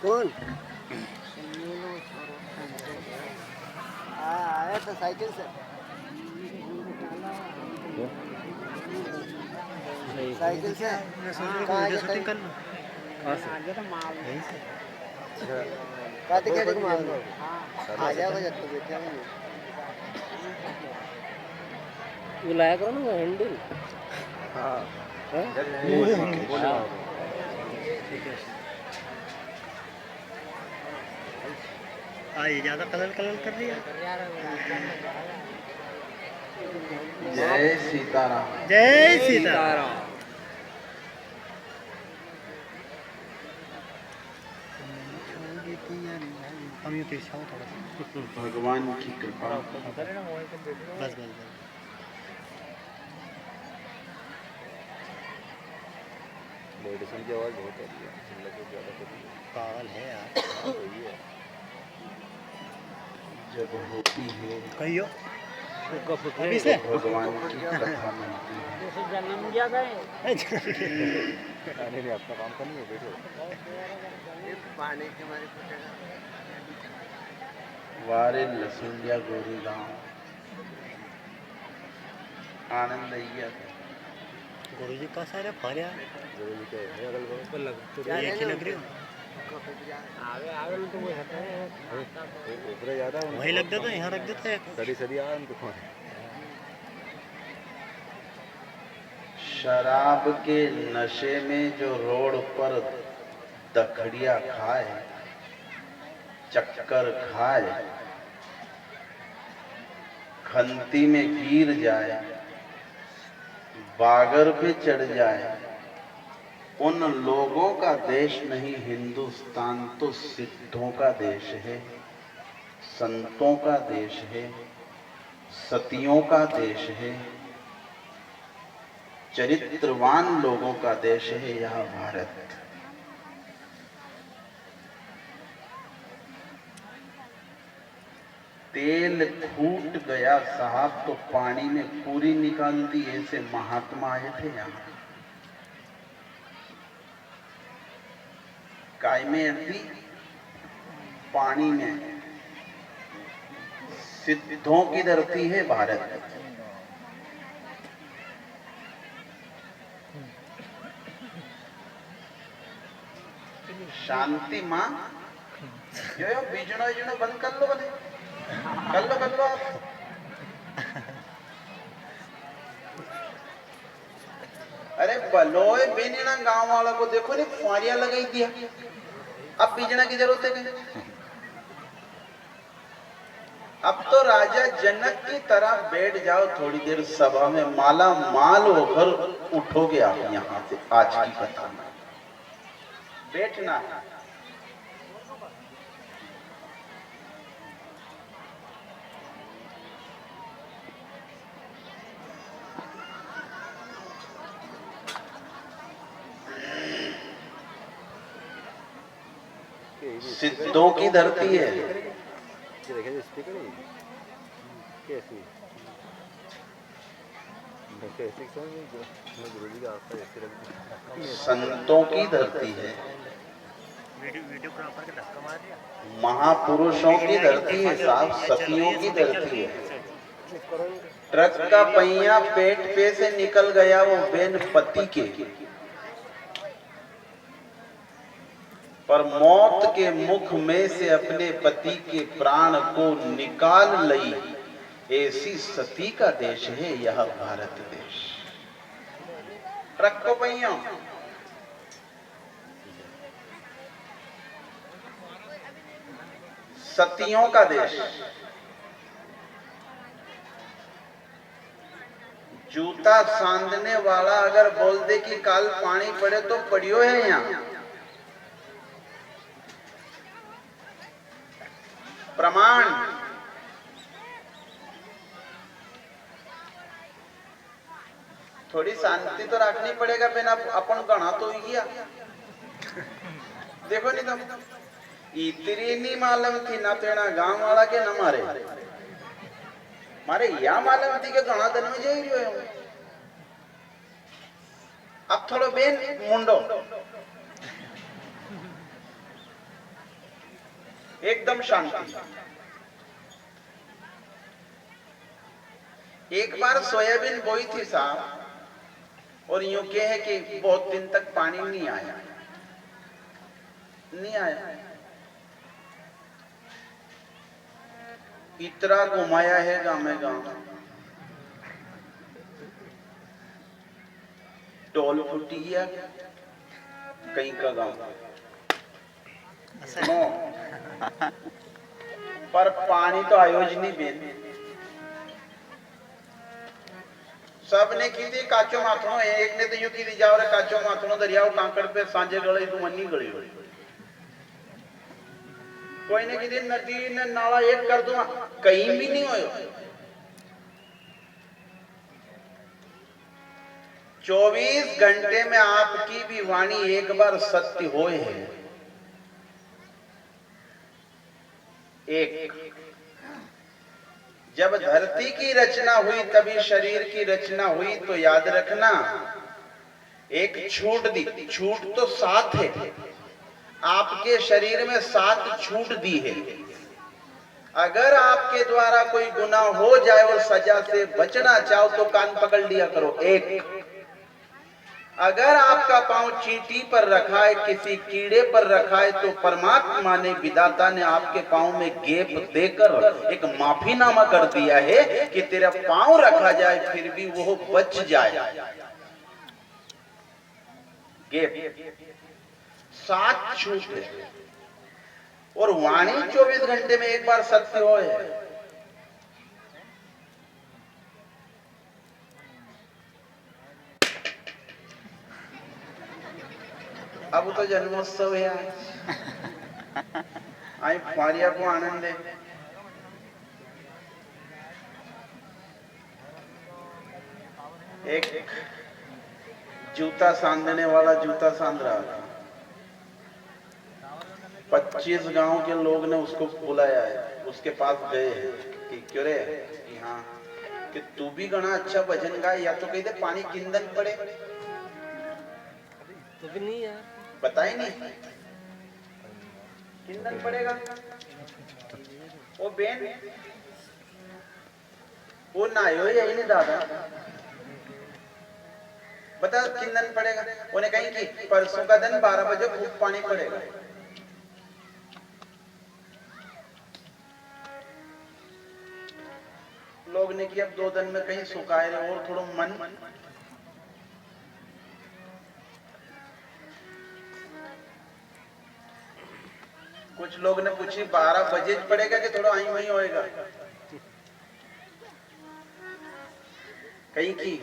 कौन आया था साइकिल से? साइकिल से कहाँ आया था? कार्तिक के माल आ जाओगे जब तो बैठे होंगे। वो लाया करो ना हैंडल। हाँ ये ज्यादा कलर कलर कर रही है। जय सीताराम। जय सीताराम। हम ये पीछा हो थोड़ा सा। भगवान की कृपा। बस बस मेडिसिन की आवाज़ बहुत आ रही है, पागल है यार। वही है। जब होती है कहियो अभी से भगवान की कथा मिलती है। जन्म दिया गए नहीं अपना काम करनी है, बैठो। पानी के मारे फटेगा। वारे लसुंडिया गोरी गांव आनंद अय्या गुरु जी का सारे फर्या गुरु जी के अगल बगल पर लग तो एक ही लग रही हो। आगे आगे तो वो हटा है, ऊपर ज़्यादा वहीं लग देता है, यहाँ रख देता है। सड़ी सड़ी आ उनको कौन शराब के नशे में जो रोड पर दखड़िया खाए, चक्कर खाए, खंती में गिर जाए, बागर पे चढ़ जाए, उन लोगों का देश नहीं हिंदुस्तान तो सिद्धों का देश है, संतों का देश है, सतियों का देश है, चरित्रवान लोगों का देश है यह भारत। तेल फूट गया साहब तो पानी में पूरी निकाल दी, ऐसे महात्मा आए थे यहाँ। काय में अड़ती पानी में, सिद्धों की धरती है भारत। शांति माँ यो बीजनो बीजनो बंद कर लो, बने कर लो आप। अरे बलोए बेनीना गांव वाला को देखो ने फारिया लगाई दिया, अब बीजना की जरूरत है क्या? अब तो राजा जनक की तरह बैठ जाओ थोड़ी देर सभा में, माला माल होकर उठोगे आप यहाँ से। आज की कथा में बैठना है। सिद्धों की धरती है। संतों की धरती है, महापुरुषों की धरती है साहब, सतियों की धरती है। ट्रक का पहिया पेट पे से निकल गया वो बेन पति के, पर मौत के मुख में से अपने पति के प्राण को निकाल लई, ऐसी सती का देश है यह भारत देश। ट्रक को पहिया सतियों का देश। जूता सांधने वाला अगर बोल दे कि काल पानी पड़े तो पड़ियो है यहाँ, प्रमाण। थोड़ी शांति तो रखनी पड़ेगा बिना अपन गणा तो ही गया। देखो नहीं तो इतनी नहीं मालूम थी ना तेना गांव वाला के न मारे या मालूम थी के गणा दिन में जाई रहो। अब थोड़ो बेन मुंडो एकदम शांति। एक बार सोयाबीन बोई थी साहब, और यूं के है कि बहुत दिन तक पानी नहीं आया। इतना घुमाया है गांव में गांव, टोल फूटी गया कहीं का गांव नो, पर पानी तो आयोज नहीं बेन। सबने की थी काचो माथनो, एक ने तो यूं की थी जाओ रे काचो माथनो दरियाओ कांकड़ पे सांझे गले तू मन्नी गली हो, कोई ने की थी नदी ने नाला एक कर दूंगा, कहीं भी नहीं हो। 24 घंटे में आपकी भी वाणी एक बार सत्य होए है। एक जब धरती की रचना हुई तभी शरीर की रचना हुई, तो याद रखना एक छूट दी, छूट तो 7 है, आपके शरीर में 7 छूट दी है। अगर आपके द्वारा कोई गुनाह हो जाए और सजा से बचना चाहो तो कान पकड़ लिया करो। एक, अगर आपका पांव चींटी पर रखा है, किसी कीड़े पर रखा है, तो परमात्मा ने, विधाता ने आपके पांव में गेप देकर एक माफीनामा कर दिया है कि तेरा पांव रखा जाए फिर भी वो बच जाए। गेप 7 छूट है, और वाणी 24 घंटे में एक बार सत्य हो है। अब तो जन्मोत्सव है आज फारिया को आनंद है। एक जूता सांधने वाला जूता सांध रहा था, 25 गांव के लोग ने उसको बुलाया है, उसके पास गए हैं कि क्यों रे, कि हाँ, कि तू भी घना अच्छा भजन गाए, या तो कहते पानी किंदन पड़े, तो भी नहीं यार, बताई नहीं किंदन पड़ेगा। वो बेन वो नायो यही नहीं दादा, बता किंदन पड़ेगा। उन्हें कहीं कि परसों का दिन 12 बजे खूब पानी पड़ेगा। लोग ने कि अब 2 दिन में कहीं सुखाए रहे और थोड़ा मन, कुछ लोग ने पूछी 12 बजे पड़ेगा कि थोड़ा आई वही होएगा। कहीं की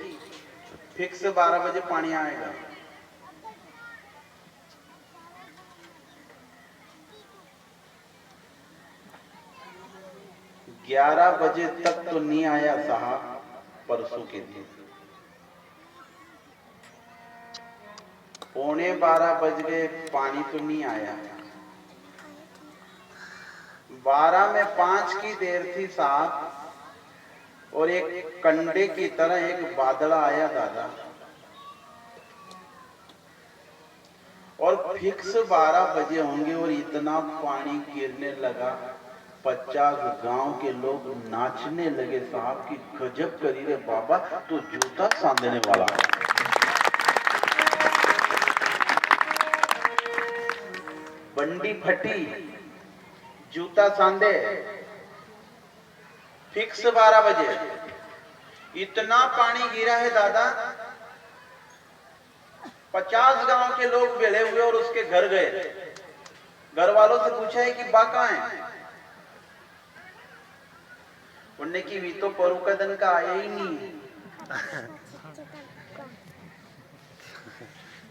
फिक्स 12 बजे पानी आएगा। ग्यारह बजे तक तो नहीं आया साहब, परसों के दिन 11:15 बज गए, पानी तो नहीं आया। 12 में 5 की देर थी साहब, और एक कंडे की तरह एक बादल आया दादा, और फिक्स 12 बजे होंगे और इतना पानी गिरने लगा, 50 गांव के लोग नाचने लगे साहब कि गजब करी रे बाबा, तो जूता सांधने वाला। बंडी फटी, जूता सांधे, फिक्स 12 बजे। इतना पानी गिरा है दादा, 50 गांव के लोग बेड़े हुए और उसके घर गए। घर वालों से पूछा है कि बा कहां है? उन्होंने की वी तो परू का दिन का आया ही नहीं।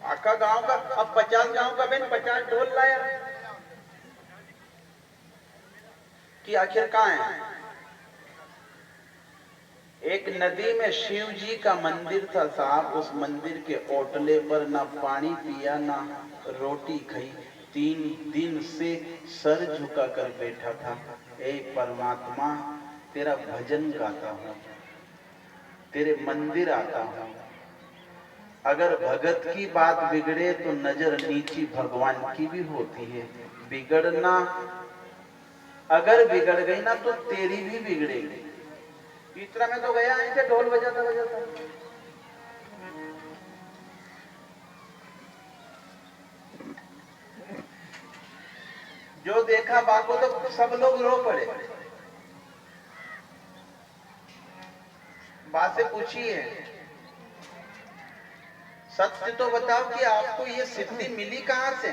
आका गांव का, अब 50 गांव का बेन 50 ढोल लाया कि आखिर कहां है? एक नदी में शिव जी का मंदिर था साहब, उस मंदिर के ओटले पर ना पानी पिया ना रोटी खाई, 3 दिन से सर झुका कर बैठा था। ए परमात्मा, तेरा भजन गाता हूं, तेरे मंदिर आता हूं, अगर भगत की बात बिगड़े तो नजर नीची भगवान की भी होती है। बिगड़ना अगर बिगड़ गई ना तो तेरी भी बिगड़ेगी। तीसरा में तो गया ऐसे ढोल बजाता बजाता, जो देखा बाको तो सब लोग रो पड़े। बात से पूछिए, सत्य तो बताओ कि आपको ये सिद्धि मिली कहां से?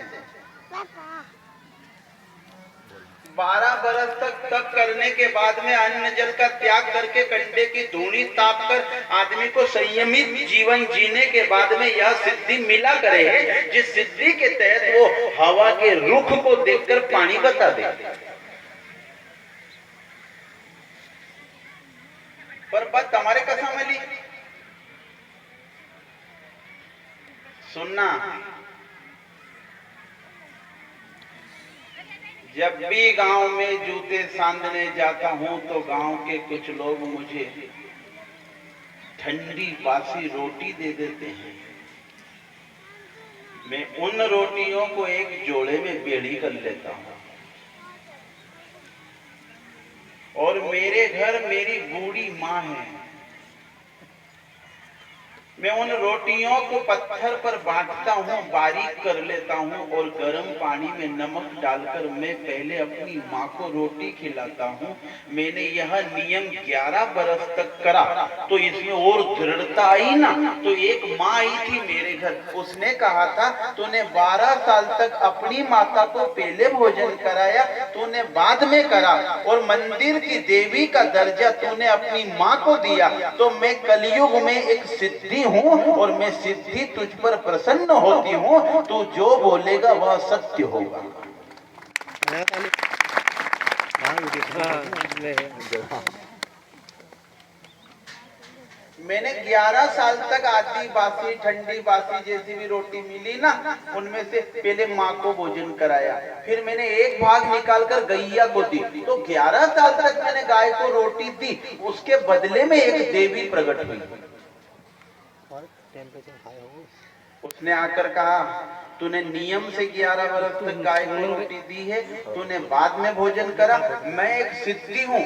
12 बरस तक तप करने के बाद में अन्न जल का त्याग करके कंडे की धूणी ताप कर आदमी को संयमित जीवन जीने के बाद में यह सिद्धि मिला करे है, जिस सिद्धि के तहत वो हवा के रुख को देखकर पानी बता दे। पर बात तुम्हारे कसा मिली? सुनना, जब भी गांव में जूते सांधने जाता हूं तो गांव के कुछ लोग मुझे ठंडी बासी रोटी दे देते हैं। मैं उन रोटियों को एक जोड़े में बेड़ी कर लेता हूं और मेरे घर मेरी बूढ़ी माँ है। मैं उन रोटियों को पत्थर पर बांटता हूँ, बारीक कर लेता हूँ और गर्म पानी में नमक डालकर मैं पहले अपनी माँ को रोटी खिलाता हूँ। मैंने यह नियम 11 बरस तक करा तो इसमें और दृढ़ता आई ना। तो एक माँ आई थी मेरे घर, उसने कहा था तूने 12 साल तक अपनी माता को पहले भोजन कराया, तूने बाद में करा और मंदिर की देवी का दर्जा तूने अपनी माँ को दिया। तो मैं कलयुग में एक सिद्धि हूँ और मैं सिद्धि तुझ पर प्रसन्न होती हूँ। तू जो बोलेगा वह सत्य होगा। मैंने 11 साल तक आधी बासी ठंडी बासी जैसी भी रोटी मिली ना, उनमें से पहले माँ को भोजन कराया, फिर मैंने एक भाग निकालकर गैया को दी। तो 11 साल तक मैंने गाय को रोटी दी, उसके बदले में एक देवी प्रकट हुई। उसने आकर कहा तूने नियम से 11 वर्ष तक गाय को रोटी दी है, तूने बाद में भोजन करा। मैं एक सिद्धि हूँ।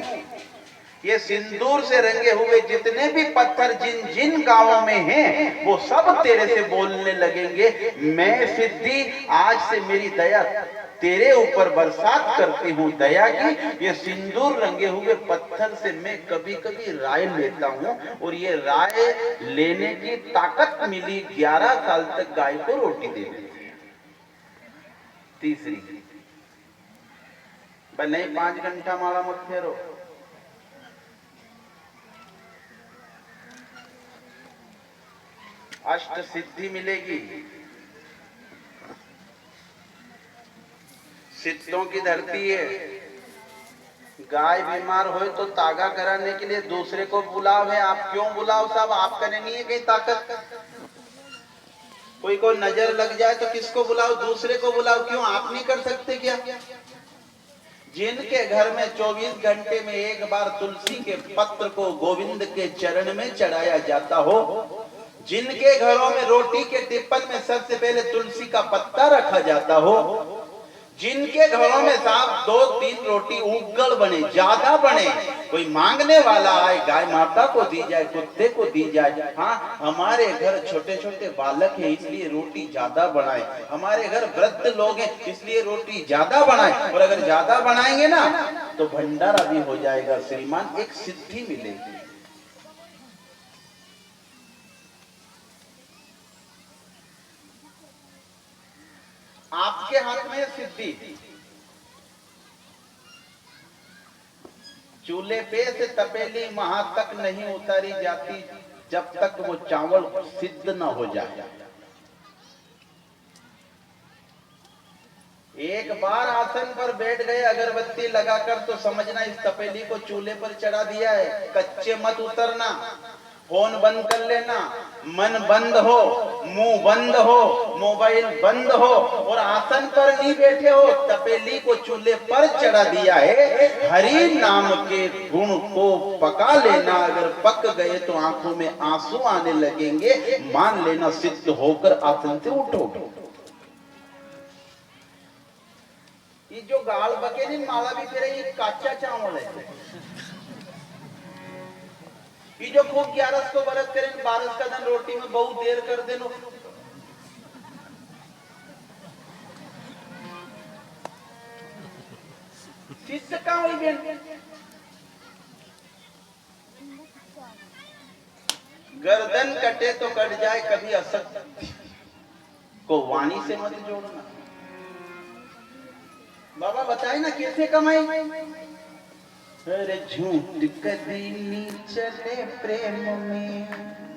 ये सिंदूर से रंगे हुए जितने भी पत्थर जिन जिन गांवों में हैं, वो सब तेरे से बोलने लगेंगे। मैं सिद्धि आज से मेरी दया तेरे ऊपर बरसात करती हूँ, दया की। ये सिंदूर रंगे हुए पत्थर से मैं कभी कभी राय लेता हूँ और ये राय लेने की ताकत मिली 11 साल तक गाय को रोटी देने। तीसरी, भले 5 घंटा मारा मत फेरो, अष्ट सिद्धि मिलेगी। सिद्धों की धरती है। गाय बीमार हो तो तागा कराने के लिए दूसरे को बुलाव है। आप क्यों बुलाओ साहब? आपका नहीं है कहीं ताकत? कोई को नजर लग जाए तो किसको बुलाओ? दूसरे को बुलाओ। क्यों आप नहीं कर सकते क्या? जिनके घर में 24 घंटे में एक बार तुलसी के पत्र को गोविंद के चरण में चढ़ाया जाता हो, जिनके घरों में रोटी के टिप्पण में सबसे पहले तुलसी का पत्ता रखा जाता हो, जिनके घरों में साहब 2-3 रोटी उगल बने, ज्यादा बने, कोई मांगने वाला आए, गाय माता को दी जाए, कुत्ते को दी जाए। हाँ, हमारे घर छोटे छोटे बालक हैं इसलिए रोटी ज्यादा बनाए, हमारे घर वृद्ध लोग हैं इसलिए रोटी ज्यादा बनाए। और अगर ज्यादा बनाएंगे ना तो भंडारा भी हो जाएगा श्रीमान। एक सिद्धि मिलेगी। आपके हाथ में सिद्धि। चूल्हे पे से तपेली वहां तक नहीं उतारी जाती जब तक वो चावल सिद्ध न हो जाए। एक बार आसन पर बैठ गए अगरबत्ती लगाकर तो समझना इस तपेली को चूल्हे पर चढ़ा दिया है। कच्चे मत उतरना। फोन बंद कर लेना, मन बंद हो, मुंह बंद हो, मोबाइल बंद हो और आसन पर नहीं बैठे हो, तपेली को चूल्हे पर चढ़ा दिया है। हरि नाम के गुण को पका लेना। अगर पक गए तो आंखों में आंसू आने लगेंगे। मान लेना सिद्ध होकर आसन से उठो। ये जो गाल बके नहीं माला भी फिर ये काचा चावल है। ये जो खूब 11 को बरस करें 12 का दिन रोटी में बहुत देर कर देनो शिष्य का हुई बेन गर्दन कटे तो कट जाए कभी असत्य को वाणी से मत जोड़ना। बाबा बताए ना कैसे कमाई। अरे झूठ कदी नी चले प्रेम में